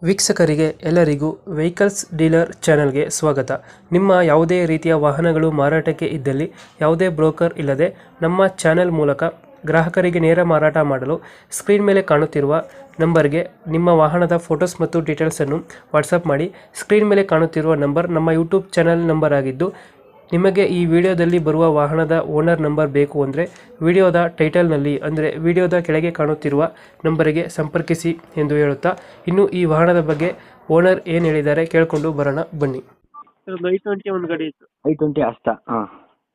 ವೀಕ್ಷಕರಿಗೆ ಎಲ್ಲರಿಗೂ vehicles dealer ಚಾನೆಲ್ಗೆ ಸ್ವಾಗತ. ನಿಮ್ಮ ಯಾವುದೇ ರೀತಿಯ ವಾಹನಗಳು ಮಾರಾಟಕ್ಕೆ ಇದ್ದಲ್ಲಿ ಯಾವುದೇ ಬ್ರೋಕರ್ ಇಲ್ಲದೆ ನಮ್ಮ ಚಾನೆಲ್ ಮೂಲಕ ಗ್ರಾಹಕರಿಗೆ ನೇರ ಮಾರಾಟ ಮಾಡಲು ಸ್ಕ್ರೀನ್ ಮೇಲೆ ಕಾಣುತ್ತಿರುವ ನಂಬರ್ಗೆ ನಿಮ್ಮ ವಾಹನದ ಫೋಟೋಸ್ ಮತ್ತು ಡೀಟೇಲ್ಸನ್ನು ವಾಟ್ಸಪ್ ಮಾಡಿ. ಸ್ಕ್ರೀನ್ ಮೇಲೆ ಕಾಣುತ್ತಿರುವ ನಂಬರ್ ನಮ್ಮ ಯೂಟ್ಯೂಬ್ ಚಾನೆಲ್ ನಂಬರ್ ಆಗಿದ್ದು, ನಿಮಗೆ ಈ ವಿಡಿಯೋದಲ್ಲಿ ಬರುವ ವಾಹನದ ಓನರ್ ನಂಬರ್ ಬೇಕು ಅಂದರೆ ವಿಡಿಯೋದ ಟೈಟಲ್ನಲ್ಲಿ ಅಂದರೆ ವಿಡಿಯೋದ ಕೆಳಗೆ ಕಾಣುತ್ತಿರುವ ನಂಬರಿಗೆ ಸಂಪರ್ಕಿಸಿ ಎಂದು ಹೇಳುತ್ತಾ, ಇನ್ನು ಈ ವಾಹನದ ಬಗ್ಗೆ ಓನರ್ ಏನು ಹೇಳಿದ್ದಾರೆ ಕೇಳಿಕೊಂಡು ಬರೋಣ ಬನ್ನಿ. ಒಂದು I20 ಒಂದು ಗಾಡಿ ಇತ್ತು. I20 ಅಷ್ಟ ಹಾಂ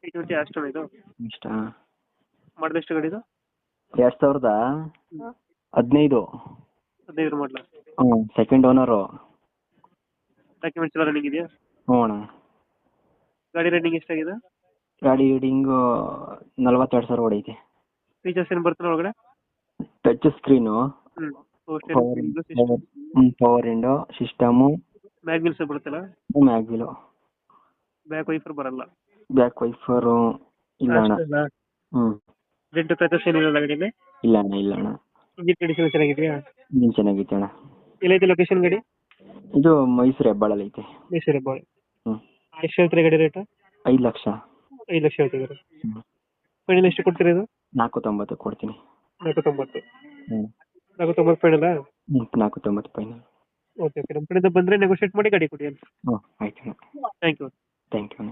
I20 ಆಸ್ಟನ್ ಇದು ಇಷ್ಟ ಮಾಡಲ್ ಎಷ್ಟು ಗಾಡಿ ಇದು? 2015 15 ಮಾಡಲ. ಹ್ಞೂ ಸೆಕೆಂಡ್ ಓನರು. ಡಾಕ್ಯುಮೆಂಟ್ಸ್ ಎಲ್ಲ ರನ್ನಿಂಗ್ ಇದೆಯಾ? ಹ್ಞೂ ಅಣ್ಣ. ಗಾಡಿ ರನ್ನಿಂಗ್ ಎಷ್ಟಾಗಿದೆ? ಗಾಡಿ ರೀಡಿಂಗು 42,000 ಹೊಡೈತೆ. ಫೀಚರ್ಸ್ ಏನು ಬರ್ತದೆ ಒಳಗಡೆ? Touch screen, power window system, mag wheels ಬರುತ್ತಲ್ಲ? ಮ್ಯಾಗ್ವಿಲು, ಬ್ಯಾಕ್ ವೈಫರ್ ಬರಲ್ಲ. ಬ್ಯಾಕ್ ವೈಫರು ಇಲ್ಲ ಅಣ್ಣ. ಹ್ಞೂ ಡೆಂಟ್ ಕ್ರಾಚಸ್ ಏನಿಲ್ಲ ಗಾಡಿಯಲ್ಲಿ? ಇಲ್ಲ ಅಣ್ಣ, ಇಲ್ಲ ಅಣ್ಣ. ಇಂಜಿನ್ ಕಂಡೀಷನ್ ಚೆನ್ನಾಗಿದೆಯಾ? ಇಂಜಿನ್ ಚೆನ್ನಾಗೈತೆ ಅಣ್ಣ. ಎಲ್ಲೈತೆ ಲೊಕೇಶನ್ ಗಾಡಿ? ಇದು ಮೈಸೂರು ಹೆಬ್ಬಾಳಲ್ಲಿ ಐತೆ. ಮೈಸೂರು ಹೆಬ್ಬಾಳೆ. ಹ್ಞೂ ಎಷ್ಟು ಹೇಳ್ತೀರಾ ಗಾಡಿ ರೇಟ್? 5 ಲಕ್ಷ. 5 ಲಕ್ಷ ಹೇಳ್ತಿದ್ದಾರೆ. ಹ್ಞೂ ಫೈನಲ್ ಎಷ್ಟು ಕೊಡ್ತೀರಾ ಇದು? 490 ಕೊಡ್ತೀನಿ. 490. ಹ್ಞೂ 490 ಫೈನಲ್? ಹ್ಞೂ 490 ಫೈನಲ್. ಓಕೆ ಓಕೆ, ನಮ್ಮ ಕಡೆಯಿಂದ ಬಂದರೆ ನೆಗೋಷಿಯೇಟ್ ಮಾಡಿ ಗಾಡಿ ಕೊಡಿ. ಹ್ಞೂ ಆಯ್ತು ಅಣ್ಣ. Thank you. ಥ್ಯಾಂಕ್ ಯು ಅಣ್ಣ.